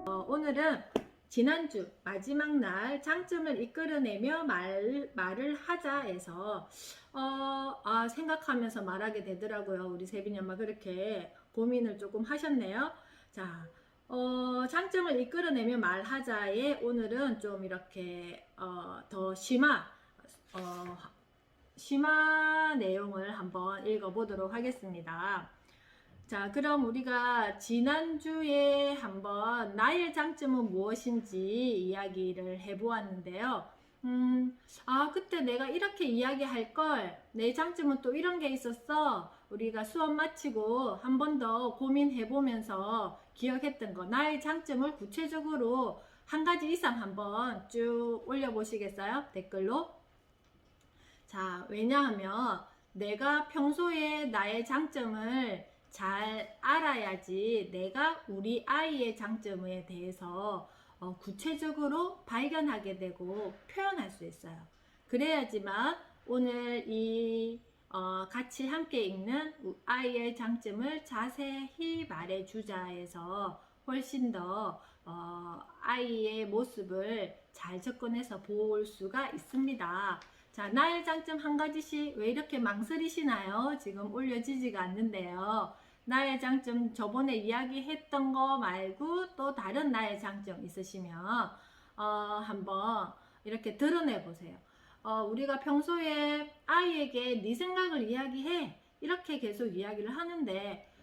오늘은 지난주 마지막 날 장점을 이끌어내며 말을 하자에서 생각하면서 말하게 되더라고요. 우리 세빈이 엄마 그렇게 고민을 조금 하셨네요. 자, 장점을 이끌어내며 말하자에 오늘은 좀 이렇게 더 심화 내용을 한번 읽어보도록 하겠습니다. 자, 그럼 우리가 지난주에 한번 나의 장점은 무엇인지 이야기를 해보았는데요. 그때 내가 이렇게 이야기할 걸, 내 장점은 또 이런 게 있었어. 우리가 수업 마치고 한 번 더 고민해보면서 기억했던 거, 나의 장점을 구체적으로 한 가지 이상 한번 쭉 올려보시겠어요? 댓글로. 자, 왜냐하면 내가 평소에 나의 장점을 잘 알아야지 내가 우리 아이의 장점에 대해서 구체적으로 발견하게 되고 표현할 수 있어요. 그래야지만 오늘 같이 함께 읽는 아이의 장점을 자세히 말해주자에서 훨씬 더 아이의 모습을 잘 접근해서 볼 수가 있습니다. 자, 나의 장점 한 가지씩 왜 이렇게 망설이시나요? 지금 올려지지가 않는데요. 나의 장점 저번에 이야기했던 거 말고 또 다른 나의 장점 있으시면 한번 이렇게 드러내 보세요. 우리가 평소에 아이에게 네 생각을 이야기해 이렇게 계속 이야기를 하는데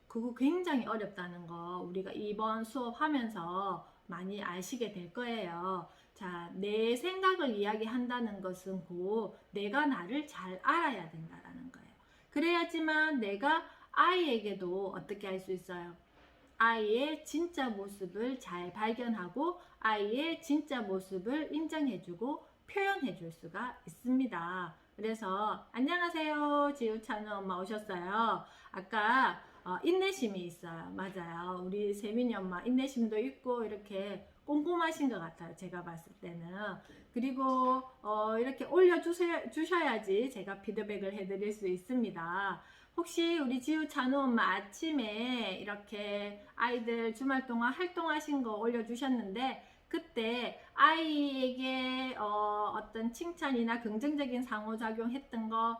그거 굉장히 어렵다는 거 우리가 이번 수업하면서 많이 아시게 될 거예요. 자, 내 생각을 이야기한다는 것은 곧 내가 나를 잘 알아야 된다는 거예요. 그래야지만 내가 아이에게도 어떻게 할 수 있어요? 아이의 진짜 모습을 잘 발견하고 아이의 진짜 모습을 인정해주고 표현해줄 수가 있습니다. 그래서 안녕하세요, 지우찬우 엄마 오셨어요. 아까 인내심이 있어요. 맞아요. 우리 세민이 엄마 인내심도 있고 이렇게 꼼꼼하신 것 같아요. 제가 봤을 때는. 그리고 이렇게 올려주셔야지 제가 피드백을 해드릴 수 있습니다. 혹시 우리 지우 찬우 엄마 아침에 이렇게 아이들 주말 동안 활동하신 거 올려주셨는데 그때 아이에게 어떤 칭찬이나 긍정적인 상호작용 했던 거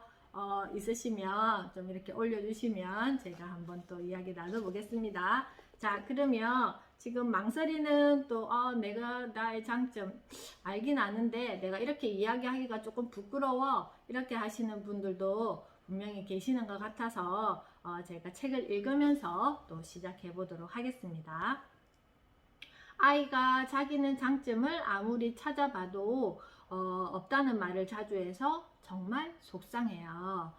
있으시면 좀 이렇게 올려주시면 제가 한번 또 이야기 나눠보겠습니다. 자, 그러면 지금 망설이는 또 내가 나의 장점 알긴 아는데 내가 이렇게 이야기하기가 조금 부끄러워 이렇게 하시는 분들도 분명히 계시는 것 같아서 제가 책을 읽으면서 또 시작해 보도록 하겠습니다. 아이가 자기는 장점을 아무리 찾아봐도 없다는 말을 자주 해서 정말 속상해요.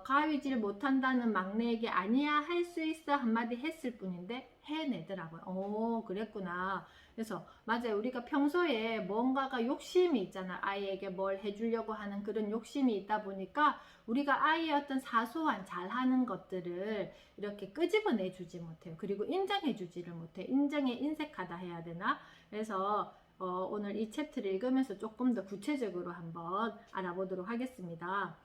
가위질 못한다는 막내에게 아니야 할 수 있어 한마디 했을 뿐인데 해내더라고요. 그랬구나. 그래서 맞아요. 우리가 평소에 뭔가가 욕심이 있잖아. 아이에게 뭘 해주려고 하는 그런 욕심이 있다 보니까 우리가 아이의 어떤 사소한 잘하는 것들을 이렇게 끄집어내 주지 못해요. 그리고 인정해 주지를 못해. 인정에 인색하다 해야 되나? 그래서 오늘 이 챕터를 읽으면서 조금 더 구체적으로 한번 알아보도록 하겠습니다.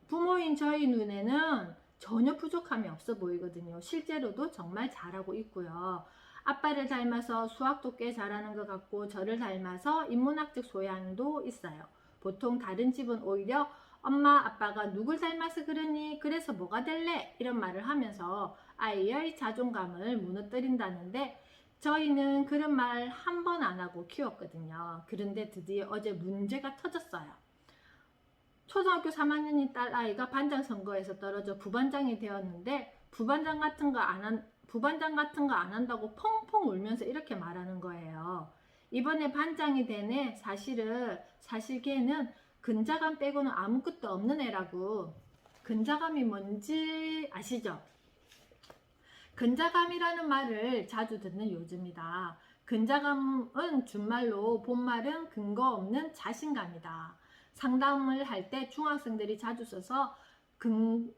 부모인 저희 눈에는 전혀 부족함이 없어 보이거든요. 실제로도 정말 잘하고 있고요. 아빠를 닮아서 수학도 꽤 잘하는 것 같고 저를 닮아서 인문학적 소양도 있어요. 보통 다른 집은 오히려 엄마 아빠가 누굴 닮아서 그러니 그래서 뭐가 될래? 이런 말을 하면서 아이의 자존감을 무너뜨린다는데 저희는 그런 말 한 번 안 하고 키웠거든요. 그런데 드디어 어제 문제가 터졌어요. 초등학교 3학년인 딸 아이가 반장 선거에서 떨어져 부반장이 되었는데 부반장 같은 거 안 한다고 펑펑 울면서 이렇게 말하는 거예요. 이번에 반장이 된 애 사실 걔는 근자감 빼고는 아무것도 없는 애라고. 근자감이 뭔지 아시죠? 근자감이라는 말을 자주 듣는 요즘이다. 근자감은 준말로 본말은 근거 없는 자신감이다. 상담을 할 때 중학생들이 자주 써서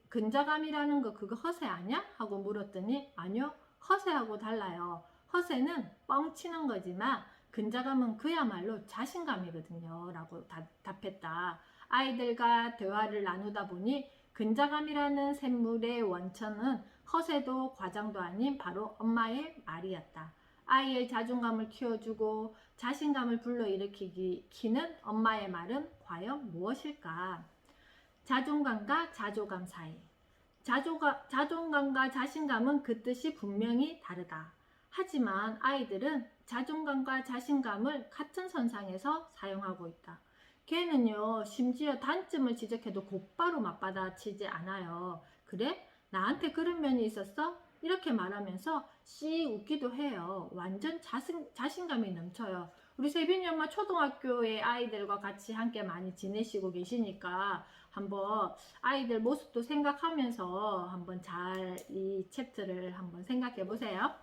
근자감이라는 거 그거 허세 아니야? 하고 물었더니 아니요, 허세하고 달라요. 허세는 뻥치는 거지만 근자감은 그야말로 자신감이거든요 라고 답했다. 아이들과 대화를 나누다 보니 근자감이라는 샘물의 원천은 허세도 과장도 아닌 바로 엄마의 말이었다. 아이의 자존감을 키워주고 자신감을 불러일으키는 엄마의 말은 과연 무엇일까? 자존감과 자조감 사이. 자존감과 자신감은 그 뜻이 분명히 다르다. 하지만 아이들은 자존감과 자신감을 같은 선상에서 사용하고 있다. 걔는요, 심지어 단점을 지적해도 곧바로 맞받아치지 않아요. 그래? 나한테 그런 면이 있었어? 이렇게 말하면서 씩 웃기도 해요. 완전 자신감이 넘쳐요. 우리 세빈이 엄마 초등학교의 아이들과 같이 함께 많이 지내시고 계시니까 한번 아이들 모습도 생각하면서 한번 잘 이 챕터를 한번 생각해 보세요.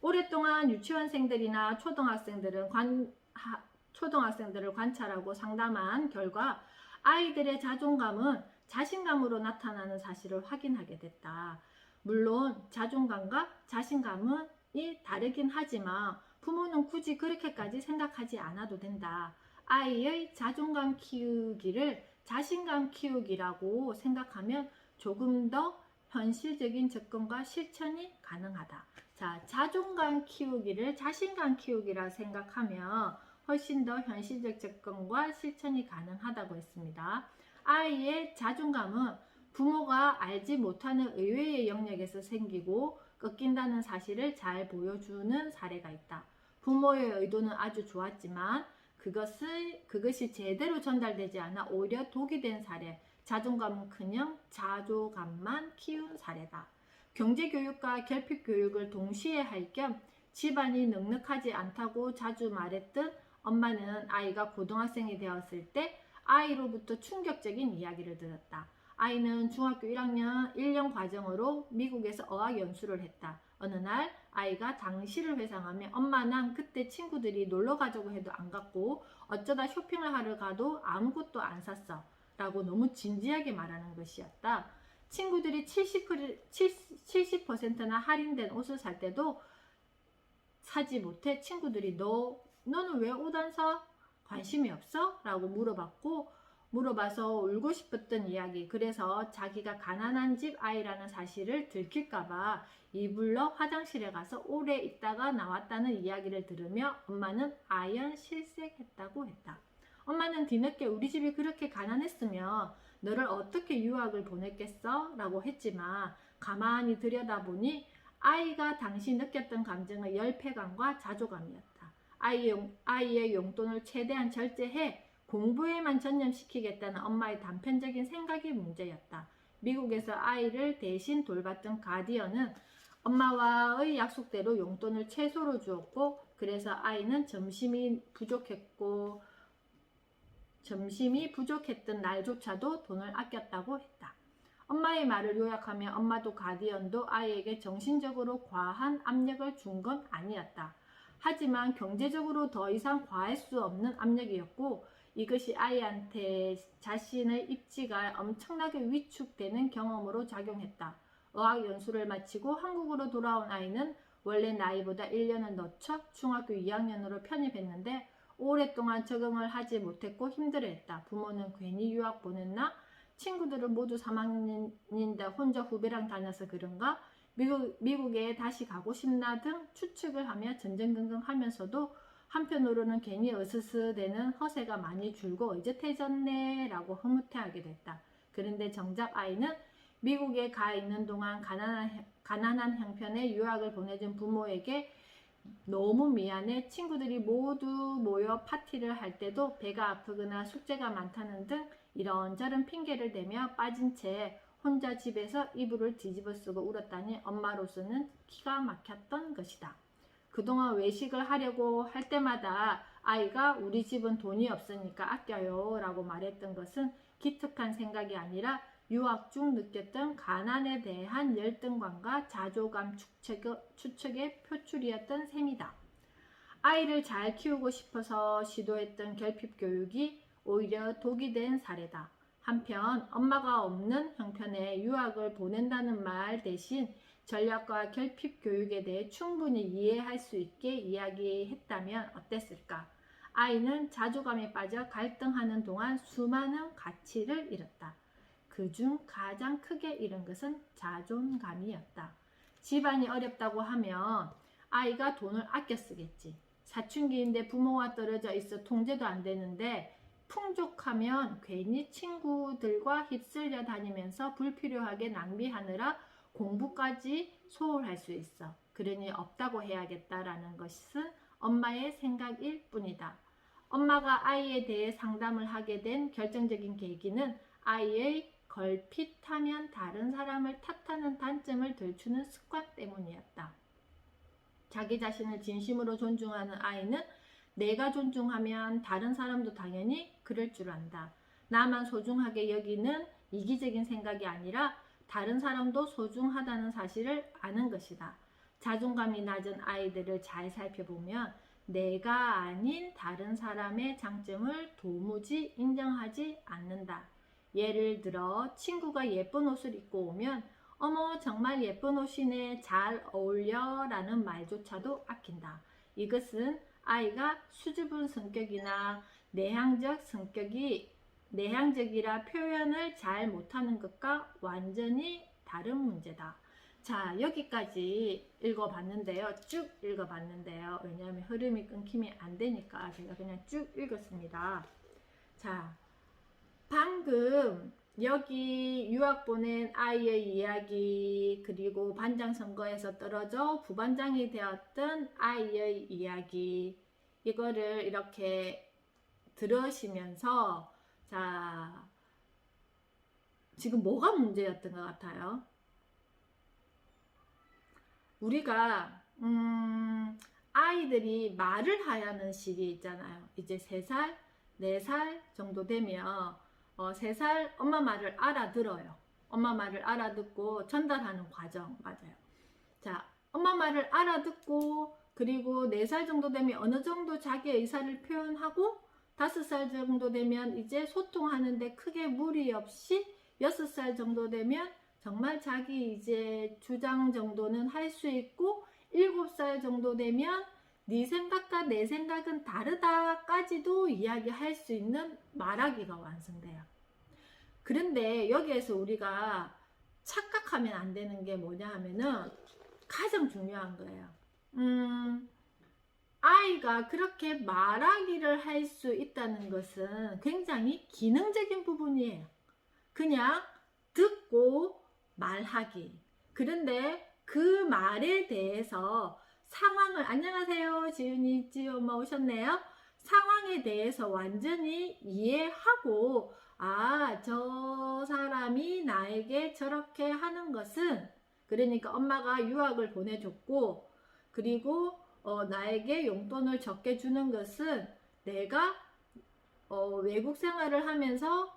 오랫동안 유치원생들이나 초등학생들을 관찰하고 상담한 결과 아이들의 자존감은 자신감으로 나타나는 사실을 확인하게 됐다. 물론 자존감과 자신감은 다르긴 하지만 부모는 굳이 그렇게까지 생각하지 않아도 된다. 아이의 자존감 키우기를 자신감 키우기라고 생각하면 조금 더 현실적인 접근과 실천이 가능하다. 자, 자존감 키우기를 자신감 키우기라 생각하면 훨씬 더 현실적 접근과 실천이 가능하다고 했습니다. 아이의 자존감은 부모가 알지 못하는 의외의 영역에서 생기고 꺾인다는 사실을 잘 보여주는 사례가 있다. 부모의 의도는 아주 좋았지만 그것이 제대로 전달되지 않아 오히려 독이 된 사례, 자존감은커녕 자조감만 키운 사례다. 경제교육과 결핍교육을 동시에 할 겸 집안이 넉넉하지 않다고 자주 말했던 엄마는 아이가 고등학생이 되었을 때 아이로부터 충격적인 이야기를 들었다. 아이는 중학교 1년 과정으로 미국에서 어학 연수를 했다. 어느 날 아이가 당시를 회상하며 엄마 난 그때 친구들이 놀러 가자고 해도 안 갔고 어쩌다 쇼핑을 하러 가도 아무것도 안 샀어 라고 너무 진지하게 말하는 것이었다. 친구들이 70%나 할인된 옷을 살 때도 사지 못해 친구들이 너는 왜 옷 안 사? 관심이 없어? 라고 물어봐서 울고 싶었던 이야기. 그래서 자기가 가난한 집 아이라는 사실을 들킬까봐 이불러 화장실에 가서 오래 있다가 나왔다는 이야기를 들으며 엄마는 아연 실색했다고 했다. 엄마는 뒤늦게 우리 집이 그렇게 가난했으면 너를 어떻게 유학을 보냈겠어? 라고 했지만 가만히 들여다보니 아이가 당시 느꼈던 감정은 열패감과 자조감이었다. 아이의 용돈을 최대한 절제해 공부에만 전념시키겠다는 엄마의 단편적인 생각이 문제였다. 미국에서 아이를 대신 돌봤던 가디언은 엄마와의 약속대로 용돈을 최소로 주었고 그래서 아이는 점심이 부족했던 날조차도 돈을 아꼈다고 했다. 엄마의 말을 요약하면 엄마도 가디언도 아이에게 정신적으로 과한 압력을 준 건 아니었다. 하지만 경제적으로 더 이상 과할 수 없는 압력이었고 이것이 아이한테 자신의 입지가 엄청나게 위축되는 경험으로 작용했다. 어학연수를 마치고 한국으로 돌아온 아이는 원래 나이보다 1년을 늦춰 중학교 2학년으로 편입했는데 오랫동안 적응을 하지 못했고 힘들어했다. 부모는 괜히 유학 보냈나? 친구들은 모두 3학년인데 혼자 후배랑 다녀서 그런가? 미국에 다시 가고 싶나 등 추측을 하며 전전긍긍하면서도 한편으로는 괜히 으스스대는 허세가 많이 줄고 의젓해졌네 라고 흐뭇해하게 됐다. 그런데 정작 아이는 미국에 가 있는 동안 가난한 형편의 유학을 보내준 부모에게 너무 미안해 친구들이 모두 모여 파티를 할 때도 배가 아프거나 숙제가 많다는 등 이런저런 핑계를 대며 빠진 채 혼자 집에서 이불을 뒤집어 쓰고 울었다니 엄마로서는 기가 막혔던 것이다. 그동안 외식을 하려고 할 때마다 아이가 우리 집은 돈이 없으니까 아껴요 라고 말했던 것은 기특한 생각이 아니라 유학 중 느꼈던 가난에 대한 열등감과 자조감 추측의 표출이었던 셈이다. 아이를 잘 키우고 싶어서 시도했던 결핍교육이 오히려 독이 된 사례다. 한편 엄마가 없는 형편의 유학을 보낸다는 말 대신 전략과 결핍교육에 대해 충분히 이해할 수 있게 이야기했다면 어땠을까? 아이는 자조감에 빠져 갈등하는 동안 수많은 가치를 잃었다. 그중 가장 크게 잃은 것은 자존감이었다. 집안이 어렵다고 하면 아이가 돈을 아껴 쓰겠지. 사춘기인데 부모와 떨어져 있어 통제도 안 되는데 풍족하면 괜히 친구들과 휩쓸려 다니면서 불필요하게 낭비하느라 공부까지 소홀할 수 있어. 그러니 없다고 해야겠다라는 것은 엄마의 생각일 뿐이다. 엄마가 아이에 대해 상담을 하게 된 결정적인 계기는 아이의 걸핏하면 다른 사람을 탓하는 단점을 들추는 습관 때문이었다. 자기 자신을 진심으로 존중하는 아이는 내가 존중하면 다른 사람도 당연히 그럴 줄 안다. 나만 소중하게 여기는 이기적인 생각이 아니라 다른 사람도 소중하다는 사실을 아는 것이다. 자존감이 낮은 아이들을 잘 살펴보면 내가 아닌 다른 사람의 장점을 도무지 인정하지 않는다. 예를 들어 친구가 예쁜 옷을 입고 오면 어머 정말 예쁜 옷이네 잘 어울려 라는 말조차도 아낀다. 이것은 아이가 수줍은 성격이나 내향적이라 표현을 잘 못하는 것과 완전히 다른 문제다. 자, 여기까지 읽어봤는데요. 쭉 읽어봤는데요. 왜냐하면 흐름이 끊기면 안 되니까 제가 그냥 쭉 읽었습니다. 자, 방금 여기 유학 보낸 아이의 이야기, 그리고 반장 선거에서 떨어져 부반장이 되었던 아이의 이야기, 이거를 이렇게 들으시면서 자, 지금 뭐가 문제였던 것 같아요? 우리가 아이들이 말을 하는 시기 있잖아요. 이제 3살, 4살 정도 되면 3살 엄마 말을 알아들어요. 엄마 말을 알아듣고 전달하는 과정 맞아요. 자, 엄마 말을 알아듣고 그리고 4살 정도 되면 어느 정도 자기의 의사를 표현하고 5살 정도 되면 이제 소통하는데 크게 무리 없이 6살 정도 되면 정말 자기 이제 주장 정도는 할 수 있고 7살 정도 되면 네 생각과 내 생각은 다르다까지도 이야기할 수 있는 말하기가 완성돼요. 그런데 여기에서 우리가 착각하면 안 되는 게 뭐냐 하면은 가장 중요한 거예요. 아이가 그렇게 말하기를 할 수 있다는 것은 굉장히 기능적인 부분이에요. 그냥 듣고 말하기. 그런데 그 말에 대해서 상황을 안녕하세요 지윤이 엄마 오셨네요. 상황에 대해서 완전히 이해하고 저 사람이 나에게 저렇게 하는 것은 그러니까 엄마가 유학을 보내줬고 그리고 나에게 용돈을 적게 주는 것은 내가 외국 생활을 하면서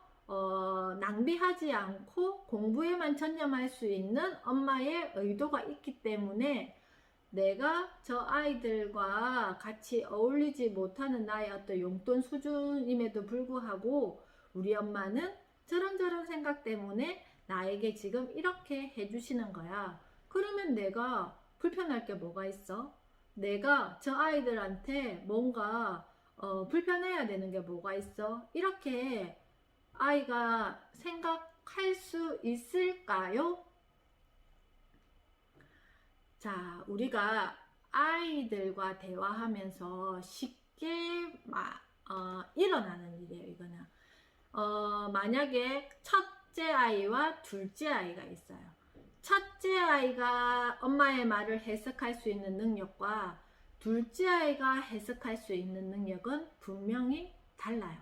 낭비하지 않고 공부에만 전념할 수 있는 엄마의 의도가 있기 때문에 내가 저 아이들과 같이 어울리지 못하는 나의 어떤 용돈 수준임에도 불구하고 우리 엄마는 저런저런 생각 때문에 나에게 지금 이렇게 해주시는 거야. 그러면 내가 불편할 게 뭐가 있어? 내가 저 아이들한테 뭔가 불편해야 되는 게 뭐가 있어? 이렇게 아이가 생각할 수 있을까요? 자, 우리가 아이들과 대화하면서 쉽게 일어나는 일이에요, 이거는. 만약에 첫째 아이와 둘째 아이가 있어요. 첫째 아이가 엄마의 말을 해석할 수 있는 능력과 둘째 아이가 해석할 수 있는 능력은 분명히 달라요.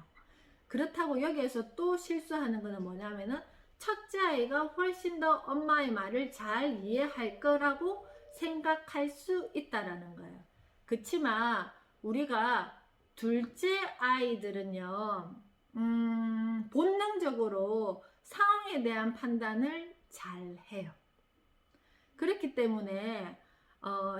그렇다고 여기에서 또 실수하는 거는 뭐냐면은 첫째 아이가 훨씬 더 엄마의 말을 잘 이해할 거라고 생각할 수 있다라는 거예요. 그치만 우리가 둘째 아이들은요 본능적으로 상황에 대한 판단을 잘 해요. 그렇기 때문에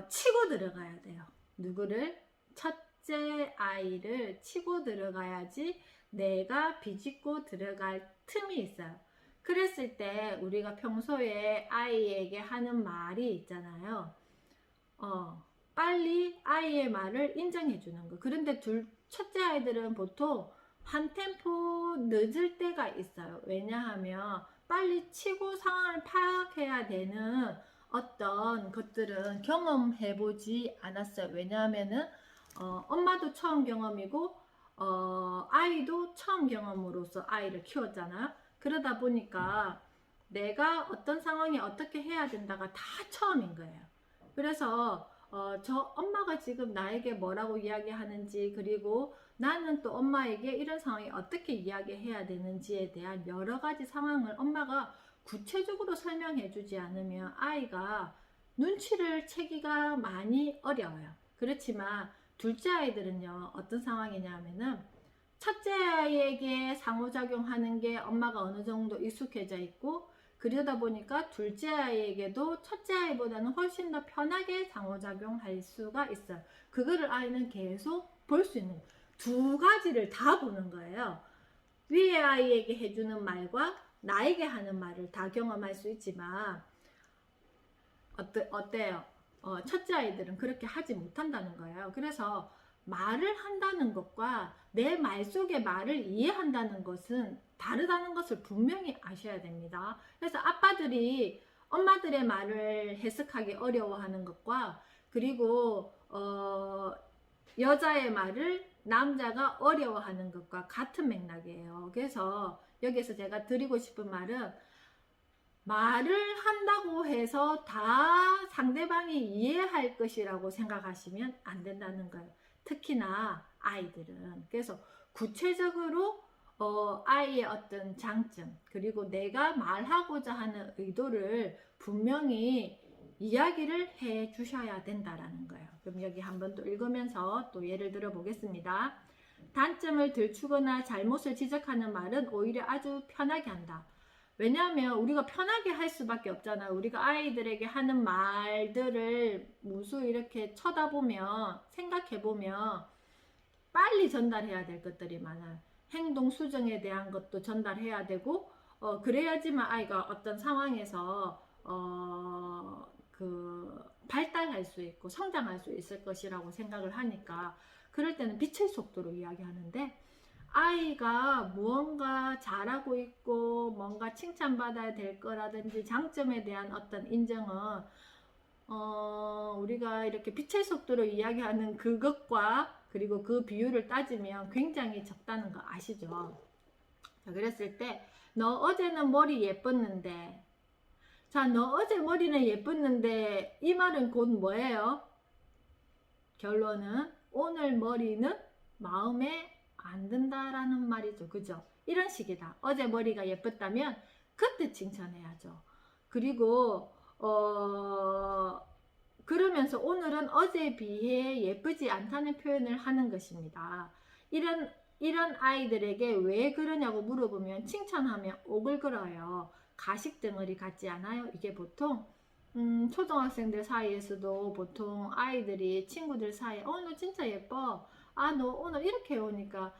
치고 들어가야 돼요. 누구를? 첫째 아이를 치고 들어가야지 내가 비집고 들어갈 틈이 있어요. 그랬을 때 우리가 평소에 아이에게 하는 말이 있잖아요. 빨리 아이의 말을 인정해 주는 거. 그런데 첫째 아이들은 보통 한 템포 늦을 때가 있어요. 왜냐하면 빨리 치고 상황을 파악해야 되는 어떤 것들은 경험해보지 않았어요. 왜냐하면은 엄마도 처음 경험이고 아이도 처음 경험으로서 아이를 키웠잖아요. 그러다 보니까 내가 어떤 상황에 어떻게 해야 된다가 다 처음인 거예요. 그래서 저 엄마가 지금 나에게 뭐라고 이야기하는지, 그리고 나는 또 엄마에게 이런 상황에 어떻게 이야기해야 되는지에 대한 여러 가지 상황을 엄마가 구체적으로 설명해 주지 않으면 아이가 눈치를 채기가 많이 어려워요. 그렇지만 둘째 아이들은요, 어떤 상황이냐면은 첫째 아이에게 상호작용하는 게 엄마가 어느 정도 익숙해져 있고, 그러다 보니까 둘째 아이에게도 첫째 아이보다는 훨씬 더 편하게 상호작용할 수가 있어요. 그거를 아이는 계속 볼 수 있는 거예요. 두 가지를 다 보는 거예요. 위에 아이에게 해주는 말과 나에게 하는 말을 다 경험할 수 있지만 어때요? 첫째 아이들은 그렇게 하지 못한다는 거예요. 그래서 말을 한다는 것과 내 말 속의 말을 이해한다는 것은 다르다는 것을 분명히 아셔야 됩니다. 그래서 아빠들이 엄마들의 말을 해석하기 어려워하는 것과, 그리고 여자의 말을 남자가 어려워하는 것과 같은 맥락이에요. 그래서 여기서 제가 드리고 싶은 말은, 말을 한다고 해서 다 상대방이 이해할 것이라고 생각하시면 안 된다는 거예요. 특히나 아이들은. 그래서 구체적으로 아이의 어떤 장점, 그리고 내가 말하고자 하는 의도를 분명히 이야기를 해 주셔야 된다라는 거예요. 그럼 여기 한번 또 읽으면서 또 예를 들어 보겠습니다. 단점을 들추거나 잘못을 지적하는 말은 오히려 아주 편하게 한다. 왜냐하면 우리가 편하게 할 수밖에 없잖아요. 우리가 아이들에게 하는 말들을 무수 이렇게 쳐다보면, 생각해보면 빨리 전달해야 될 것들이 많아요. 행동 수정에 대한 것도 전달해야 되고, 그래야지만 아이가 어떤 상황에서 발달할 수 있고 성장할 수 있을 것이라고 생각을 하니까, 그럴 때는 빛의 속도로 이야기하는데, 아이가 무언가 잘하고 있고 뭔가 칭찬받아야 될 거라든지 장점에 대한 어떤 인정은 우리가 이렇게 빛의 속도로 이야기하는 그것과, 그리고 그 비율을 따지면 굉장히 적다는 거 아시죠? 자, 그랬을 때 너 어제는 머리 예뻤는데, 자, 너 어제 머리는 예뻤는데, 이 말은 곧 뭐예요? 결론은 오늘 머리는 마음에 안 든다라는 말이죠. 그죠? 이런 식이다. 어제 머리가 예뻤다면 그때 칭찬해야죠. 그리고 그러면서 오늘은 어제에 비해 예쁘지 않다는 표현을 하는 것입니다. 이런 아이들에게 왜 그러냐고 물어보면 칭찬하면 오글거려요. 가식 덩어리 같지 않아요? 이게 보통 초등학생들 사이에서도 보통 아이들이 친구들 사이에 너 진짜 예뻐, 너 오늘 이렇게 오니까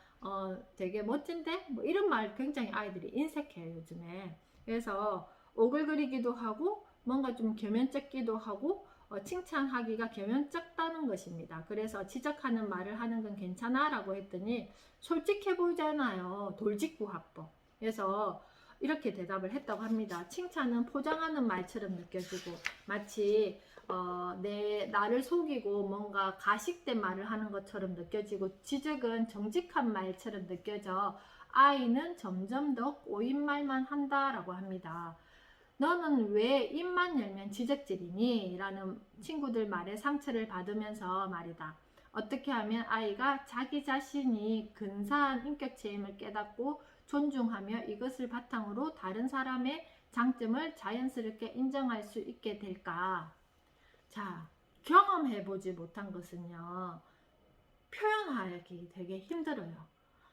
되게 멋진데? 뭐 이런 말 굉장히 아이들이 인색해요, 요즘에. 그래서 오글거리기도 하고 뭔가 좀 겸연쩍기도 하고 칭찬하기가 겸연쩍다는 것입니다. 그래서 지적하는 말을 하는 건 괜찮아 라고 했더니 솔직해 보이잖아요. 돌직구화법. 그래서 이렇게 대답을 했다고 합니다. 칭찬은 포장하는 말처럼 느껴지고 마치 나를 속이고 뭔가 가식된 말을 하는 것처럼 느껴지고, 지적은 정직한 말처럼 느껴져 아이는 점점 더 꼬인 말만 한다라고 합니다. 너는 왜 입만 열면 지적질이니? 라는 친구들 말에 상처를 받으면서 말이다. 어떻게 하면 아이가 자기 자신이 근사한 인격체임을 깨닫고 존중하며 이것을 바탕으로 다른 사람의 장점을 자연스럽게 인정할 수 있게 될까? 자, 경험해보지 못한 것은요, 표현하기 되게 힘들어요.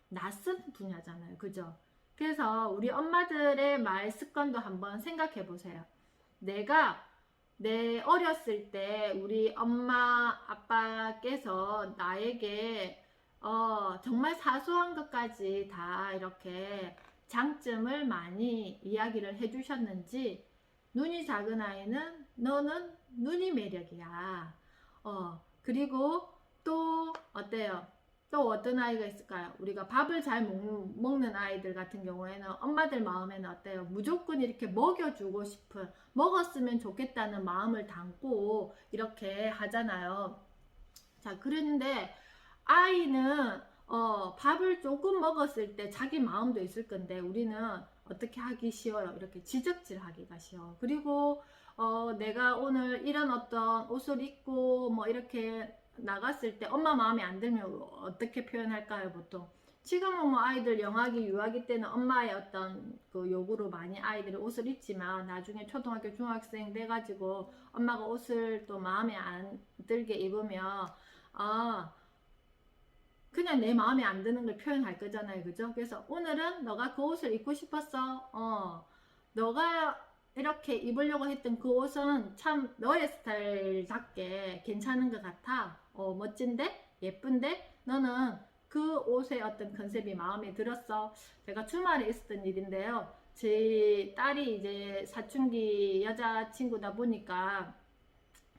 낯선 분야잖아요. 그죠? 그래서 우리 엄마들의 말 습관도 한번 생각해 보세요. 내 어렸을 때 우리 엄마 아빠께서 나에게 정말 사소한 것까지 다 이렇게 장점을 많이 이야기를 해주셨는지, 눈이 작은 아이는 너는 눈이 매력이야. 그리고 또 어때요? 또 어떤 아이가 있을까요? 우리가 밥을 잘 먹는 아이들 같은 경우에는 엄마들 마음에는 어때요? 무조건 이렇게 먹여주고 싶은, 먹었으면 좋겠다는 마음을 담고 이렇게 하잖아요. 자, 그런데 아이는 밥을 조금 먹었을 때 자기 마음도 있을 건데 우리는 어떻게 하기 쉬워요? 이렇게 지적질 하기가 쉬워. 그리고 내가 오늘 이런 어떤 옷을 입고 뭐 이렇게 나갔을 때 엄마 마음에 안 들면 어떻게 표현할까요, 보통? 지금은 뭐 아이들 영아기, 유아기 때는 엄마의 어떤 그 요구로 많이 아이들이 옷을 입지만 나중에 초등학교, 중학생 돼가지고 엄마가 옷을 또 마음에 안 들게 입으면 그냥 내 마음에 안 드는 걸 표현할 거잖아요. 그죠? 그래서 오늘은 너가 그 옷을 입고 싶었어. 너가 이렇게 입으려고 했던 그 옷은 참 너의 스타일답게 괜찮은 것 같아. 멋진데? 예쁜데? 너는 그 옷의 어떤 컨셉이 마음에 들었어. 제가 주말에 있었던 일인데요. 제 딸이 이제 사춘기 여자친구다 보니까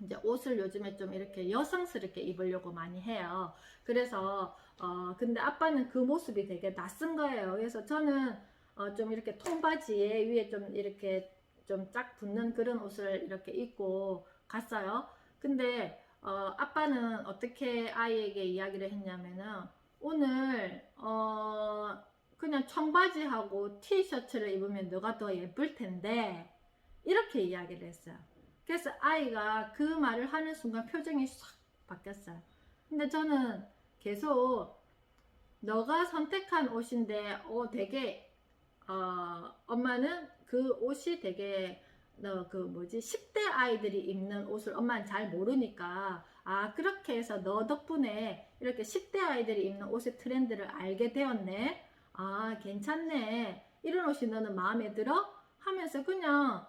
이제 옷을 요즘에 좀 이렇게 여성스럽게 입으려고 많이 해요. 그래서 근데 아빠는 그 모습이 되게 낯선 거예요. 그래서 저는 좀 이렇게 통바지에 위에 좀 이렇게 좀 쫙 붙는 그런 옷을 이렇게 입고 갔어요. 근데 아빠는 어떻게 아이에게 이야기를 했냐면은 오늘 그냥 청바지하고 티셔츠를 입으면 너가 더 예쁠 텐데 이렇게 이야기를 했어요. 그래서 아이가 그 말을 하는 순간 표정이 싹 바뀌었어요. 근데 저는 계속 너가 선택한 옷인데 되게 엄마는 그 옷이 되게 그 뭐지 10대 아이들이 입는 옷을 엄마는 잘 모르니까 그렇게 해서 너 덕분에 이렇게 10대 아이들이 입는 옷의 트렌드를 알게 되었네. 괜찮네. 이런 옷이 너는 마음에 들어? 하면서 그냥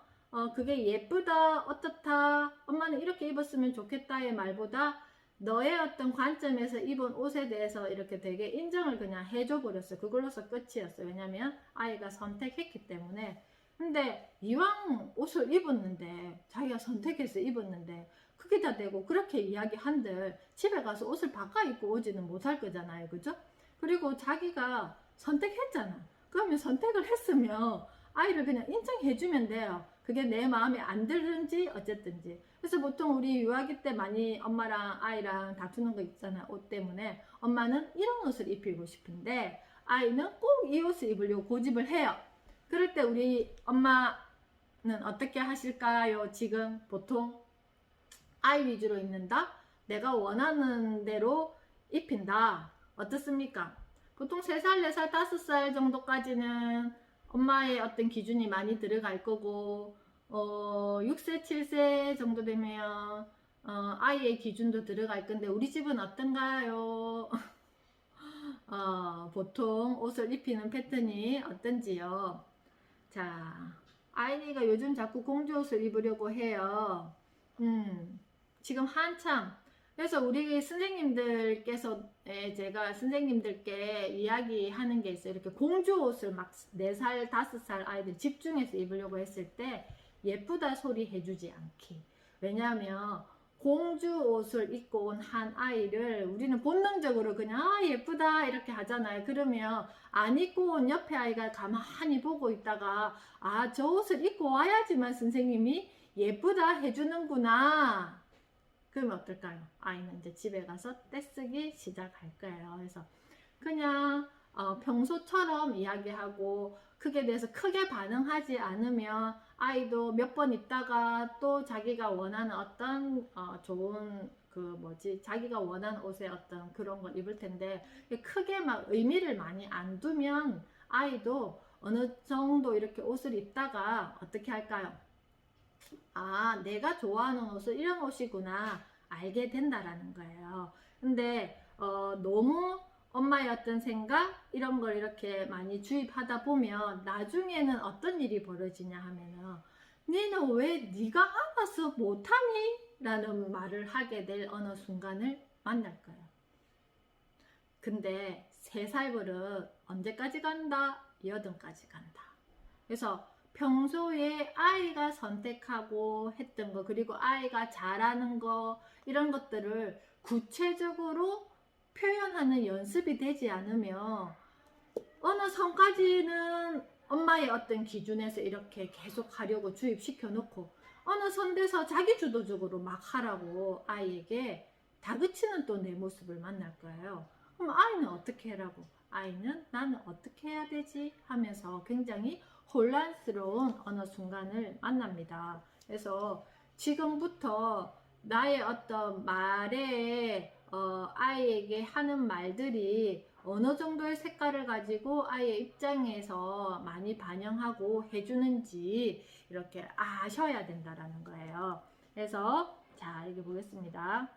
그게 예쁘다, 어떻다, 엄마는 이렇게 입었으면 좋겠다의 말보다 너의 어떤 관점에서 입은 옷에 대해서 이렇게 되게 인정을 그냥 해줘 버렸어요. 그걸로서 끝이었어요. 왜냐면 아이가 선택했기 때문에. 근데 이왕 옷을 입었는데 자기가 선택해서 입었는데 그게 다 되고 그렇게 이야기한들 집에 가서 옷을 바꿔 입고 오지는 못할 거잖아요. 그죠? 그리고 자기가 선택했잖아. 그러면 선택을 했으면 아이를 그냥 인정해주면 돼요. 그게 내 마음에 안 들든지 어쨌든지. 그래서 보통 우리 유아기 때 많이 엄마랑 아이랑 다투는 거 있잖아요. 옷 때문에. 엄마는 이런 옷을 입히고 싶은데 아이는 꼭 이 옷을 입으려고 고집을 해요. 그럴 때 우리 엄마는 어떻게 하실까요? 지금 보통 아이 위주로 입는다? 내가 원하는 대로 입힌다. 어떻습니까? 보통 3살, 4살, 5살 정도까지는 엄마의 어떤 기준이 많이 들어갈 거고 6세, 7세 정도 되면 아이의 기준도 들어갈 건데 우리 집은 어떤가요? 보통 옷을 입히는 패턴이 어떤지요? 자, 아이가 요즘 자꾸 공주 옷을 입으려고 해요. 지금 한참. 그래서 우리 선생님들께서 제가 선생님들께 이야기하는 게 있어요. 이렇게 공주 옷을 막 4살, 5살 아이들 집중해서 입으려고 했을 때 예쁘다 소리 해주지 않기. 왜냐하면 공주 옷을 입고 온 한 아이를 우리는 본능적으로 그냥 예쁘다 이렇게 하잖아요. 그러면 안 입고 온 옆에 아이가 가만히 보고 있다가 저 옷을 입고 와야지만 선생님이 예쁘다 해주는구나. 그러면 어떨까요? 아이는 이제 집에 가서 떼쓰기 시작할 거예요. 그래서 그냥 평소처럼 이야기하고 크게 대해서 크게 반응하지 않으면 아이도 몇 번 입다가 또 자기가 원하는 어떤 좋은 그 뭐지 자기가 원하는 옷의 어떤 그런 걸 입을 텐데 크게 막 의미를 많이 안 두면 아이도 어느 정도 이렇게 옷을 입다가 어떻게 할까요? 내가 좋아하는 옷은 이런 옷이구나 알게 된다라는 거예요. 근데 너무 엄마의 어떤 생각 이런 걸 이렇게 많이 주입하다 보면 나중에는 어떤 일이 벌어지냐 하면은 니는 왜 네가 알아서 못하니? 라는 말을 하게 될 어느 순간을 만날 거예요. 근데 3살 버릇 언제까지 간다? 8까지 간다. 그래서 평소에 아이가 선택하고 했던 거 그리고 아이가 잘하는 거 이런 것들을 구체적으로 표현하는 연습이 되지 않으면 어느 선까지는 엄마의 어떤 기준에서 이렇게 계속 하려고 주입시켜 놓고 어느 선에서 자기 주도적으로 막 하라고 아이에게 다그치는 또 내 모습을 만날 거예요. 그럼 아이는 어떻게 하라고? 아이는 나는 어떻게 해야 되지? 하면서 굉장히 혼란스러운 어느 순간을 만납니다. 그래서 지금부터 나의 어떤 말에 아이에게 하는 말들이 어느 정도의 색깔을 가지고 아이의 입장에서 많이 반영하고 해주는지 이렇게 아셔야 된다라는 거예요. 그래서 자, 여기 보겠습니다.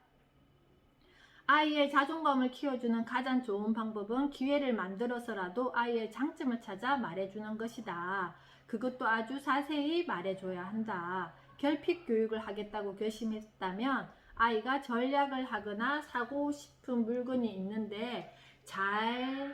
아이의 자존감을 키워주는 가장 좋은 방법은 기회를 만들어서라도 아이의 장점을 찾아 말해주는 것이다. 그것도 아주 자세히 말해줘야 한다. 결핍 교육을 하겠다고 결심했다면 아이가 전략을 하거나 사고 싶은 물건이 있는데 잘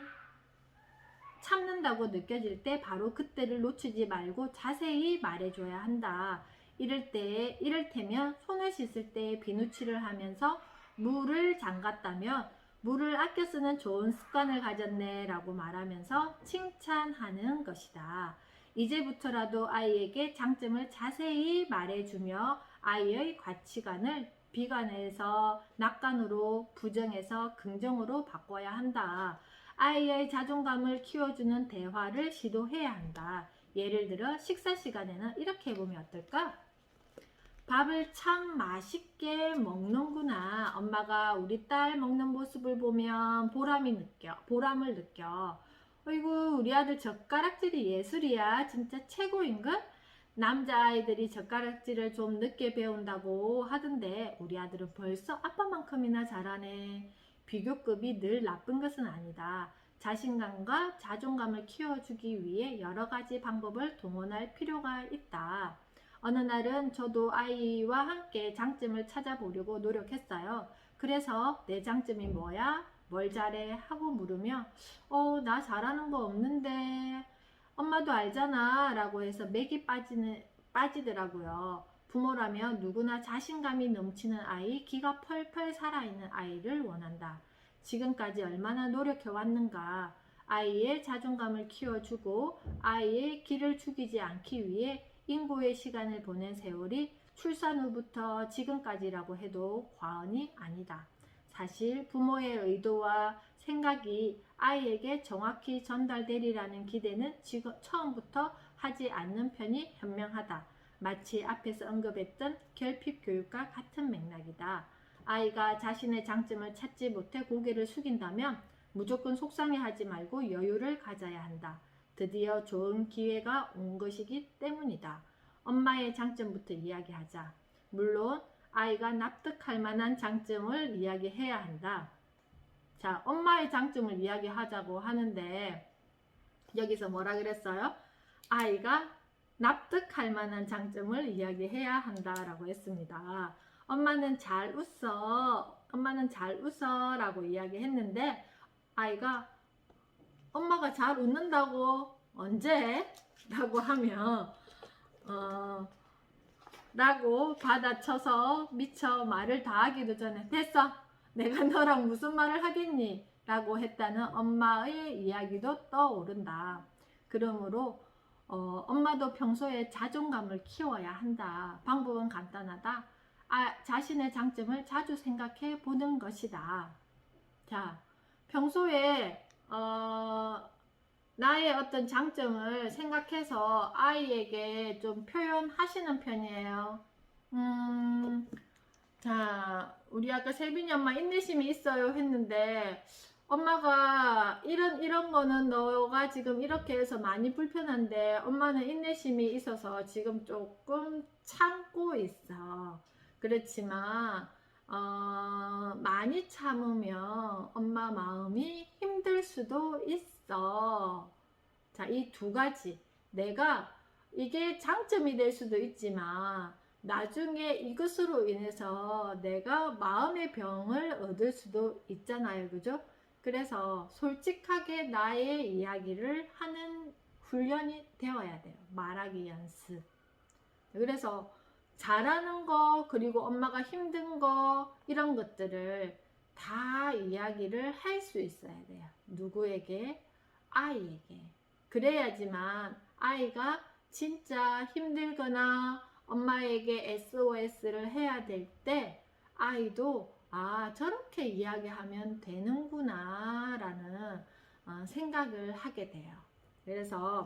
참는다고 느껴질 때 바로 그때를 놓치지 말고 자세히 말해줘야 한다. 이를테면 손을 씻을 때 비누칠을 하면서 물을 잠갔다면 물을 아껴 쓰는 좋은 습관을 가졌네 라고 말하면서 칭찬하는 것이다. 이제부터라도 아이에게 장점을 자세히 말해주며 아이의 가치관을 비관에서 낙관으로, 부정에서 긍정으로 바꿔야 한다. 아이의 자존감을 키워주는 대화를 시도해야 한다. 예를 들어 식사 시간에는 이렇게 해보면 어떨까? 밥을 참 맛있게 먹는구나. 엄마가 우리 딸 먹는 모습을 보면 보람을 느껴. 어이구, 우리 아들 젓가락질이 예술이야. 진짜 최고인걸? 남자아이들이 젓가락질을 좀 늦게 배운다고 하던데 우리 아들은 벌써 아빠만큼이나 잘하네. 비교급이 늘 나쁜 것은 아니다. 자신감과 자존감을 키워주기 위해 여러 가지 방법을 동원할 필요가 있다. 어느 날은 저도 아이와 함께 장점을 찾아보려고 노력했어요. 그래서 내 장점이 뭐야? 뭘 잘해? 하고 물으며 나 잘하는 거 없는데 엄마도 알잖아 라고 해서 맥이 빠지더라고요. 부모라면 누구나 자신감이 넘치는 아이, 기가 펄펄 살아있는 아이를 원한다. 지금까지 얼마나 노력해 왔는가. 아이의 자존감을 키워주고 아이의 기를 죽이지 않기 위해 인고의 시간을 보낸 세월이 출산 후부터 지금까지라고 해도 과언이 아니다. 사실 부모의 의도와 생각이 아이에게 정확히 전달되리라는 기대는 처음부터 하지 않는 편이 현명하다. 마치 앞에서 언급했던 결핍 교육과 같은 맥락이다. 아이가 자신의 장점을 찾지 못해 고개를 숙인다면 무조건 속상해하지 말고 여유를 가져야 한다. 드디어 좋은 기회가 온 것이기 때문이다. 엄마의 장점부터 이야기하자. 물론 아이가 납득할 만한 장점을 이야기해야 한다. 자, 엄마의 장점을 이야기하자고 하는데 여기서 뭐라 그랬어요? 아이가 납득할 만한 장점을 이야기해야 한다라고 했습니다. 엄마는 잘 웃어 라고 이야기했는데 아이가 엄마가 잘 웃는다고 언제? 라고 하면 라고 받아쳐서 미처 말을 다 하기도 전에 됐어, 내가 너랑 무슨 말을 하겠니? 라고 했다는 엄마의 이야기도 떠오른다. 그러므로 엄마도 평소에 자존감을 키워야 한다. 방법은 간단하다. 자신의 장점을 자주 생각해 보는 것이다. 자, 평소에 나의 어떤 장점을 생각해서 아이에게 좀 표현하시는 편이에요. 자, 우리 아까 세빈이 엄마 인내심이 있어요 했는데 엄마가 이런 거는 너가 지금 이렇게 해서 많이 불편한데 엄마는 인내심이 있어서 지금 조금 참고 있어. 그렇지만 많이 참으면 엄마 마음이 힘들 수도 있어. 자, 이 두 가지 내가 이게 장점이 될 수도 있지만 나중에 이것으로 인해서 내가 마음의 병을 얻을 수도 있잖아요. 그죠? 그래서 솔직하게 나의 이야기를 하는 훈련이 되어야 돼요. 말하기 연습. 그래서 잘하는 거, 그리고 엄마가 힘든 거, 이런 것들을 다 이야기를 할 수 있어야 돼요. 누구에게? 아이에게. 그래야지만 아이가 진짜 힘들거나 엄마에게 SOS를 해야 될 때 아이도 저렇게 이야기하면 되는구나 라는 생각을 하게 돼요. 그래서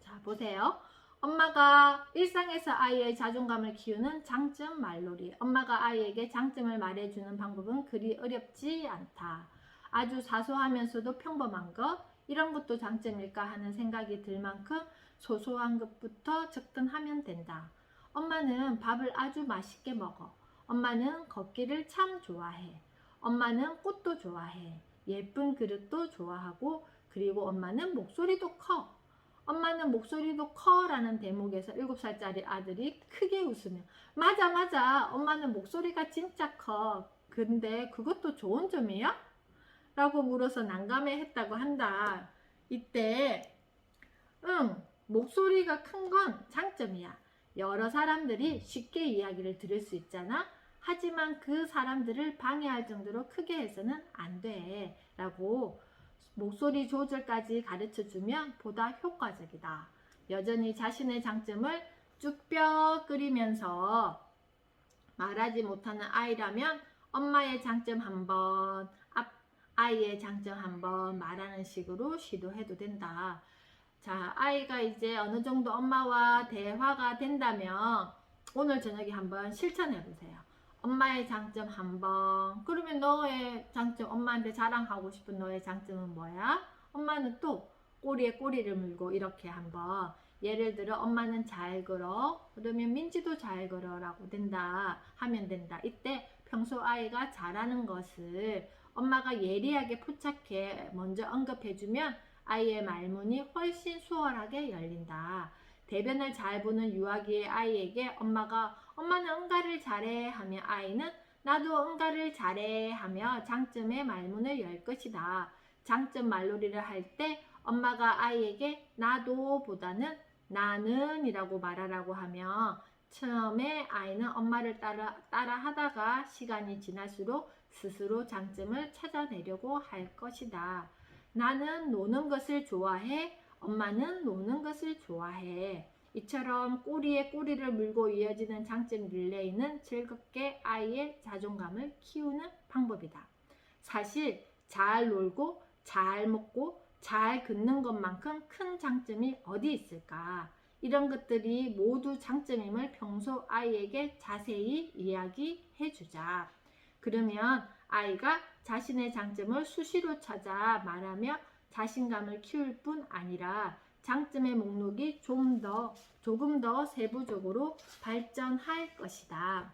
자, 보세요. 엄마가 일상에서 아이의 자존감을 키우는 장점 말놀이. 엄마가 아이에게 장점을 말해주는 방법은 그리 어렵지 않다. 아주 사소하면서도 평범한 것, 이런 것도 장점일까 하는 생각이 들 만큼 소소한 것부터 접근하면 된다. 엄마는 밥을 아주 맛있게 먹어. 엄마는 걷기를 참 좋아해. 엄마는 꽃도 좋아해. 예쁜 그릇도 좋아하고, 그리고 엄마는 목소리도 커. 엄마는 목소리도 커 라는 대목에서 7살짜리 아들이 크게 웃으며 맞아 엄마는 목소리가 진짜 커. 근데 그것도 좋은 점이야? 라고 물어서 난감해 했다고 한다. 이때 목소리가 큰 건 장점이야. 여러 사람들이 쉽게 이야기를 들을 수 있잖아. 하지만 그 사람들을 방해할 정도로 크게 해서는 안 돼 라고 목소리 조절까지 가르쳐주면 보다 효과적이다. 여전히 자신의 장점을 쭈뼛거리면서 말하지 못하는 아이라면 엄마의 장점 한번, 아이의 장점 한번 말하는 식으로 시도해도 된다. 자, 아이가 이제 어느 정도 엄마와 대화가 된다면 오늘 저녁에 한번 실천해 보세요. 엄마의 장점 한번. 그러면 너의 장점, 엄마한테 자랑하고 싶은 너의 장점은 뭐야? 엄마는 또 꼬리에 꼬리를 물고 이렇게 한번. 예를 들어 엄마는 잘 걸어. 그러면 민지도 잘 걸어 라고 된다. 하면 된다. 이때 평소 아이가 잘하는 것을 엄마가 예리하게 포착해 먼저 언급해주면 아이의 말문이 훨씬 수월하게 열린다. 대변을 잘 보는 유아기의 아이에게 엄마는 응가를 잘해 하며 아이는 나도 응가를 잘해 하며 장점의 말문을 열 것이다. 장점 말놀이를 할 때 엄마가 아이에게 나도 보다는 나는 이라고 말하라고 하며 처음에 아이는 엄마를 따라 하다가 시간이 지날수록 스스로 장점을 찾아내려고 할 것이다. 나는 노는 것을 좋아해. 엄마는 노는 것을 좋아해. 이처럼 꼬리에 꼬리를 물고 이어지는 장점 릴레이는 즐겁게 아이의 자존감을 키우는 방법이다. 사실 잘 놀고 잘 먹고 잘 걷는 것만큼 큰 장점이 어디 있을까? 이런 것들이 모두 장점임을 평소 아이에게 자세히 이야기해 주자. 그러면 아이가 자신의 장점을 수시로 찾아 말하며 자신감을 키울 뿐 아니라 장점의 목록이 조금 더 세부적으로 발전할 것이다.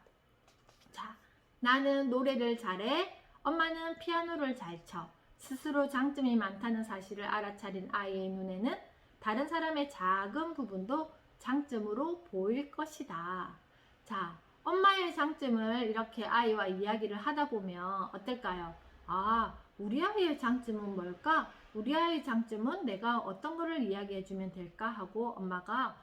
자, 나는 노래를 잘해. 엄마는 피아노를 잘 쳐. 스스로 장점이 많다는 사실을 알아차린 아이의 눈에는 다른 사람의 작은 부분도 장점으로 보일 것이다. 자, 엄마의 장점을 이렇게 아이와 이야기를 하다 보면 어떨까요? 우리 아이의 장점은 뭘까? 우리 아이의 장점은 내가 어떤 거를 이야기해 주면 될까 하고 엄마가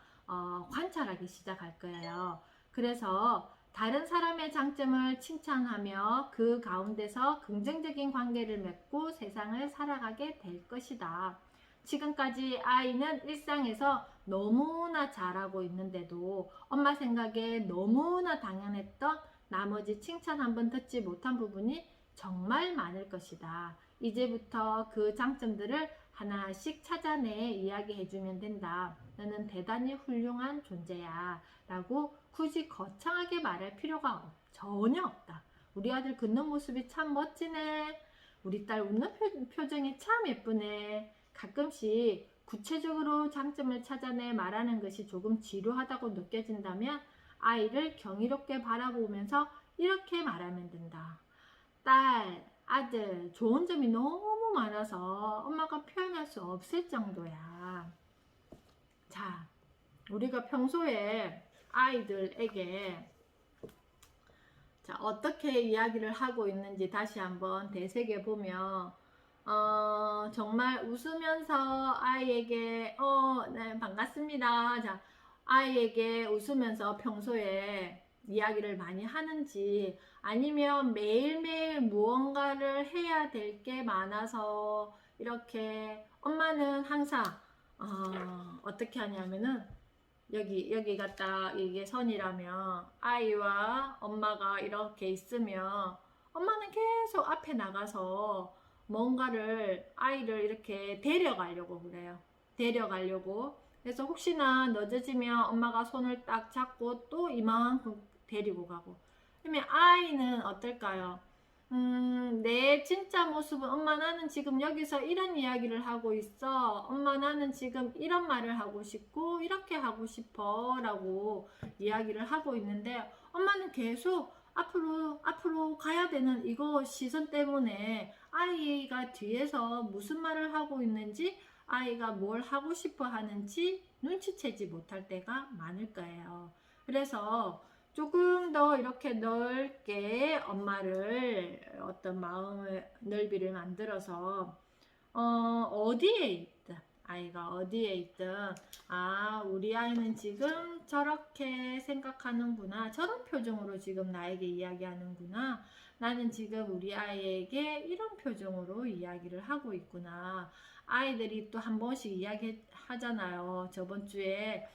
관찰하기 시작할 거예요. 그래서 다른 사람의 장점을 칭찬하며 그 가운데서 긍정적인 관계를 맺고 세상을 살아가게 될 것이다. 지금까지 아이는 일상에서 너무나 잘하고 있는데도 엄마 생각에 너무나 당연했던 나머지 칭찬 한번 듣지 못한 부분이 정말 많을 것이다. 이제부터 그 장점들을 하나씩 찾아내 이야기해주면 된다. 너는 대단히 훌륭한 존재야 라고 굳이 거창하게 말할 필요가 전혀 없다. 우리 아들 걷는 모습이 참 멋지네. 우리 딸 웃는 표정이 참 예쁘네. 가끔씩 구체적으로 장점을 찾아내 말하는 것이 조금 지루하다고 느껴진다면 아이를 경이롭게 바라보면서 이렇게 말하면 된다. 딸, 아들, 좋은 점이 너무 많아서 엄마가 표현할 수 없을 정도야. 자, 우리가 평소에 아이들에게 어떻게 이야기를 하고 있는지 다시 한번 되새겨 보면 정말 웃으면서 아이에게 네, 반갑습니다. 자, 아이에게 웃으면서 평소에 이야기를 많이 하는지, 아니면 매일매일 무언가를 해야 될 게 많아서 이렇게 엄마는 항상 어떻게 하냐면은 여기가 딱 이게 선이라면 아이와 엄마가 이렇게 있으면 엄마는 계속 앞에 나가서 뭔가를 아이를 이렇게 데려가려고 그래요. 데려가려고. 그래서 혹시나 늦어지면 엄마가 손을 딱 잡고 또 이만큼 데리고 가고. 그러면 아이는 어떨까요? 내 진짜 모습은 엄마 나는 지금 여기서 이런 이야기를 하고 있어. 엄마 나는 지금 이런 말을 하고 싶고 이렇게 하고 싶어 라고 이야기를 하고 있는데 엄마는 계속 앞으로 가야 되는 이거 시선 때문에 아이가 뒤에서 무슨 말을 하고 있는지 아이가 뭘 하고 싶어 하는지 눈치채지 못할 때가 많을 거예요. 그래서 조금 더 이렇게 넓게 엄마를 어떤 마음의 넓이를 만들어서 어디에 있든 아이가 어디에 있든 우리 아이는 지금 저렇게 생각하는구나, 저런 표정으로 지금 나에게 이야기하는구나, 나는 지금 우리 아이에게 이런 표정으로 이야기를 하고 있구나. 아이들이 또 한 번씩 이야기 하잖아요. 저번 주에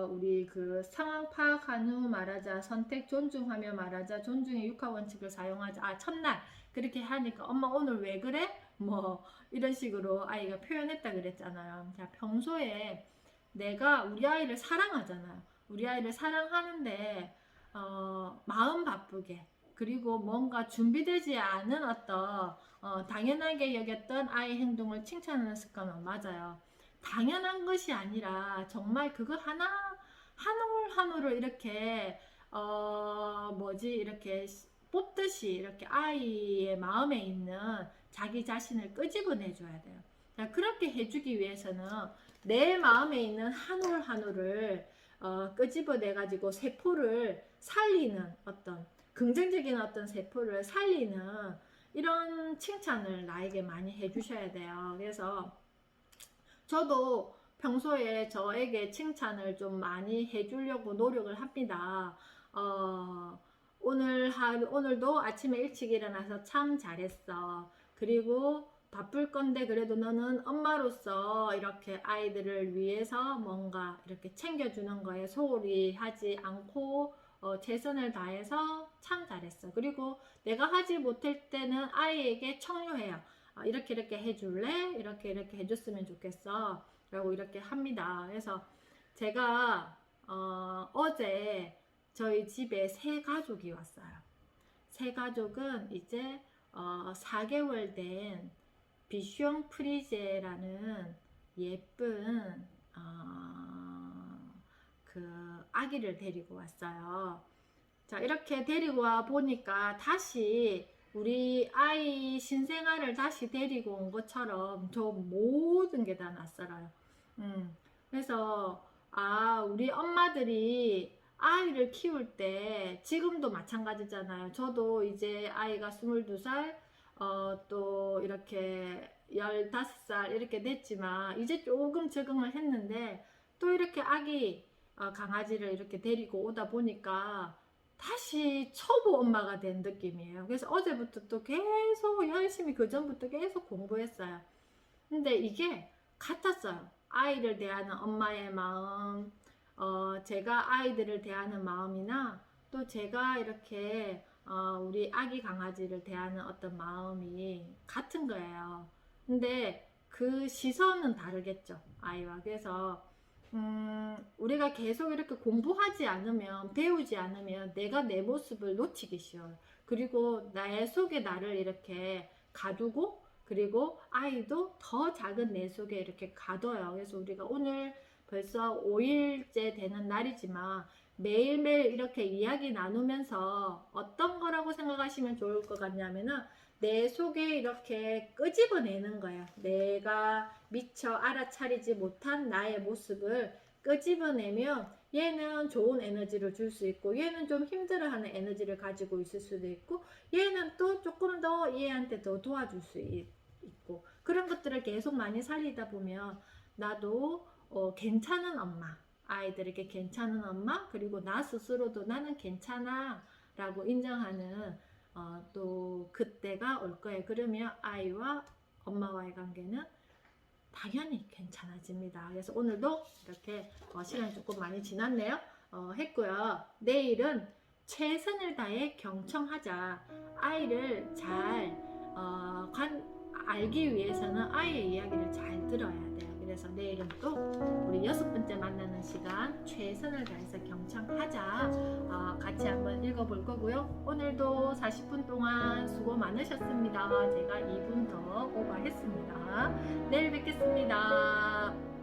우리 그 상황 파악한 후 말하자, 선택 존중하며 말하자, 존중의 육하 원칙을 사용하자. 첫날 그렇게 하니까 엄마 오늘 왜 그래? 뭐 이런 식으로 아이가 표현했다 그랬잖아요. 자, 평소에 내가 우리 아이를 사랑하잖아요. 우리 아이를 사랑하는데 마음 바쁘게, 그리고 뭔가 준비되지 않은 어떤 당연하게 여겼던 아이 행동을 칭찬하는 습관은 맞아요. 당연한 것이 아니라 정말 그거 하나 한 올 한 올을 이렇게 이렇게 뽑듯이 이렇게 아이의 마음에 있는 자기 자신을 끄집어내 줘야 돼요. 그렇게 해주기 위해서는 내 마음에 있는 한 올 한 올을 끄집어내 가지고 세포를 살리는 어떤 긍정적인 어떤 세포를 살리는 이런 칭찬을 나에게 많이 해주셔야 돼요. 그래서 저도 평소에 저에게 칭찬을 좀 많이 해주려고 노력을 합니다. 오늘도 아침에 일찍 일어나서 참 잘했어. 그리고 바쁠 건데 그래도 너는 엄마로서 이렇게 아이들을 위해서 뭔가 이렇게 챙겨주는 거에 소홀히 하지 않고 최선을 다해서 참 잘했어. 그리고 내가 하지 못할 때는 아이에게 청유해요. 이렇게 해줄래? 이렇게 해줬으면 좋겠어. 라고 이렇게 합니다. 그래서 제가 어제 저희 집에 새 가족이 왔어요. 새 가족은 이제 4개월 된 비숑 프리제라는 예쁜 그 아기를 데리고 왔어요. 자, 이렇게 데리고 와 보니까 다시 우리 아이 신생아를 다시 데리고 온 것처럼 저 모든 게 다 낯설어요. 그래서 우리 엄마들이 아이를 키울 때 지금도 마찬가지잖아요. 저도 이제 아이가 22살 또 이렇게 15살 이렇게 됐지만 이제 조금 적응을 했는데 또 이렇게 아기 강아지를 이렇게 데리고 오다 보니까 다시 초보 엄마가 된 느낌이에요. 그래서 어제부터 또 계속 열심히 그 전부터 계속 공부했어요. 근데 이게 같았어요. 아이를 대하는 엄마의 마음, 제가 아이들을 대하는 마음이나 또 제가 이렇게 우리 아기 강아지를 대하는 어떤 마음이 같은 거예요. 근데 그 시선은 다르겠죠, 아이와. 그래서 우리가 계속 이렇게 공부하지 않으면, 배우지 않으면 내가 내 모습을 놓치기 쉬워요. 그리고 나의 속에 나를 이렇게 가두고, 그리고 아이도 더 작은 내 속에 이렇게 가둬요. 그래서 우리가 오늘 벌써 5일째 되는 날이지만 매일매일 이렇게 이야기 나누면서 어떤 거라고 생각하시면 좋을 것 같냐면은 내 속에 이렇게 끄집어내는 거야. 내가 미처 알아차리지 못한 나의 모습을 끄집어내면 얘는 좋은 에너지를 줄 수 있고, 얘는 좀 힘들어하는 에너지를 가지고 있을 수도 있고, 얘는 또 조금 더 얘한테 더 도와줄 수 있고, 그런 것들을 계속 많이 살리다 보면 나도 괜찮은 엄마, 아이들에게 괜찮은 엄마, 그리고 나 스스로도 나는 괜찮아 라고 인정하는 또 그때가 올 거예요. 그러면 아이와 엄마와의 관계는 당연히 괜찮아집니다. 그래서 오늘도 이렇게 시간이 조금 많이 지났네요. 했고요. 내일은 최선을 다해 경청하자. 아이를 잘 알기 위해서는 아이의 이야기를 잘 들어야 돼요. 그래서 내일은 또 우리 6번째 만나는 시간 최선을 다해서 경청하자 같이 한번 읽어볼 거고요. 오늘도 40분 동안 수고 많으셨습니다. 제가 2분 더 오버했습니다. 내일 뵙겠습니다.